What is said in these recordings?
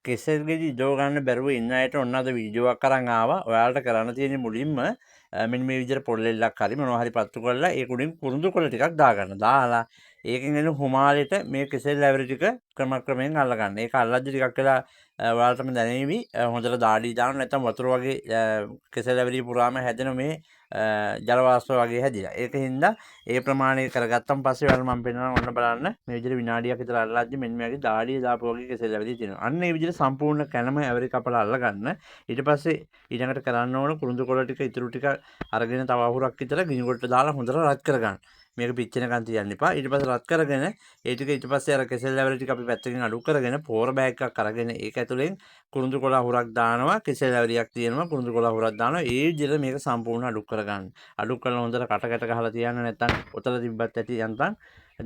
කෙසෙල් ගෙඩි ඉදව ගන්න බැරුව ඉන්න අයට ඔන්න අද වීඩියෝවක් අරන් ආවා. ඔයාලට කරන්න තියෙන්නේ මුලින්ම මෙන්න මේ විදිහට පොල් එල්ලක් හරි මොනවා හරි පත්තු කරලා ඒක උඩින් කුරුඳු කොළ ටිකක් දාගන්න. දාලා ඒකෙන් එන හුමාලෙට මේ කෙසෙල් ඇවරි ටික ක්‍රමක්‍රමයෙන් අල්ලගන්න. ඒක අල්ලද්දි ටිකක් වෙලා ඔයාලටම දැනෙවි. හොඳට දාඩි දාන්න නැත්නම් වතුර වගේ කෙසෙල් ඇවරි පුරාම හැදෙන මේ ජල වාෂ්ප වගේ හැදිලා. ඒකින්ද ඒ ප්‍රමාණය කරගත්තන් පස්සේ ඔයාලා මම පෙන්නනවා ඔන්න බලන්න මේ විදිහට විනාඩියක් විතර අල්ලද්දි මෙන්න මේකේ දාඩිය දාපු වගේ කෙසෙල් ඇවරි තියෙනවා. අන්න ඒ විදිහට සම්පූර්ණ කැනම ඇවරි කපලා අල්ලගන්න. ඊට පස්සේ ඊළඟට කරන්න ඕන කුරුඳු කොළ ටික ඉතුරු ටික අරගෙන තව අහුරක් විතර ගිනි කොටට දාලා හොඳට රත් කරගන්න. මේක පිච්චෙනකන් තියන්න එපා. ඊට පස්සේ රත් කරගෙන ඒ ටික ඊට පස්සේ අර කෙසෙල් ඇවරි ටික අපි පැත්තකින් අඩු කරගෙන පෝර බෑග් එකක් අරගෙන ඒක ඇතුලෙන් කුරුඳු කොළ අහුරක් දානවා. කෙසෙල් ඇවරියක් තියෙනවා. කුරුඳු කොළ අහුරක් දානවා. ඒ විදිහට මේක සම්පූර්ණ අඩු කරගන්න. අඩු කරලා හොඳට කටකට ගහලා තියන්න නැත්නම් ඔතල තිබ්බත් ඇති යන්තම්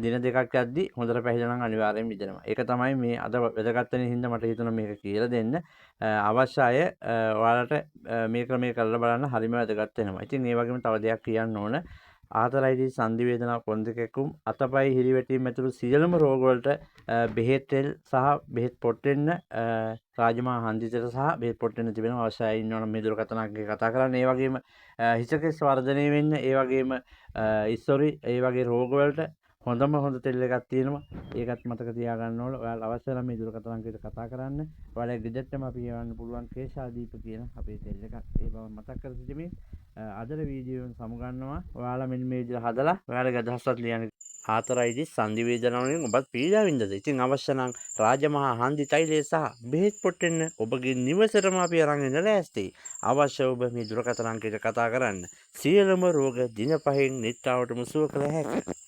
දින දෙකක් යද්දි හොඳට පැහිලා නම් අනිවාර්යෙන් මිදෙනවා. ඒක තමයි මේ අද වැදගත් වෙන හින්දා මට හිතුණා මේක කියලා දෙන්න. අවශ්‍ය අය ඔයාලට මේ ක්‍රමයේ කරලා බලන්න හරිම වැදගත් වෙනවා. ඉතින් ඒ වගේම තව දෙයක් කියන්න ඕන. ආතරයිටිස් සංධි වේදනා කොන්ද කැක්කුම් අතපය හිරිවැටීම් ඇතුළු සියලුම රෝග වලට බෙහෙත් තෙල් සහ බෙහෙත් පොට් වෙන්න රාජමහා හන්දිතට සහ බෙහෙත් පොට් වෙන්න තිබෙන අවශ්‍යයි ඉන්නවනම් මේ දුරකථන අංකේ කතා කරන්න. ඒ වගේම හිසකෙස් වර්ධනය වෙන්න, ඒ වගේම ඉස්සොරි ඒ වගේ රෝග වලට හොඳම හොඳ තෙල් එකක් තියෙනවා. ඒකත් මතක තියාගන්න ඕන. ඔයාලා අවශ්‍ය නම් මේ දුරකථන අංකයට කතා කරන්න. ඔයාලගේ ගෙදරටම අපි යවන්න පුළුවන් කේශාදීප කියන අපේ තෙල් එකක්. ඒ බව මතක් කර සිටිමින් අදට වීඩියෝවෙන් සමුගන්නවා. ඔයාලා මෙන්න මේ විදිහට හදලා ඔයාලගේ අදහසත් ලියන්න. ආතරයිටිස් සංධි වේදනා වලින් ඔබත් පීඩා විඳද. ඉතින් අවශ්‍ය නම් රාජමහා හන්දි තෛලය සහ බෙහෙත් පොට් වෙන්න ඔබගේ නිවසටම අපි අරන් එන්න ලෑස්තියි. අවශ්‍ය ඔබ මේ දුරකථන අංකයට කතා කරන්න. සියලුම රෝග දින 5න් නිට්ටාවටම සුව කළ හැකියි.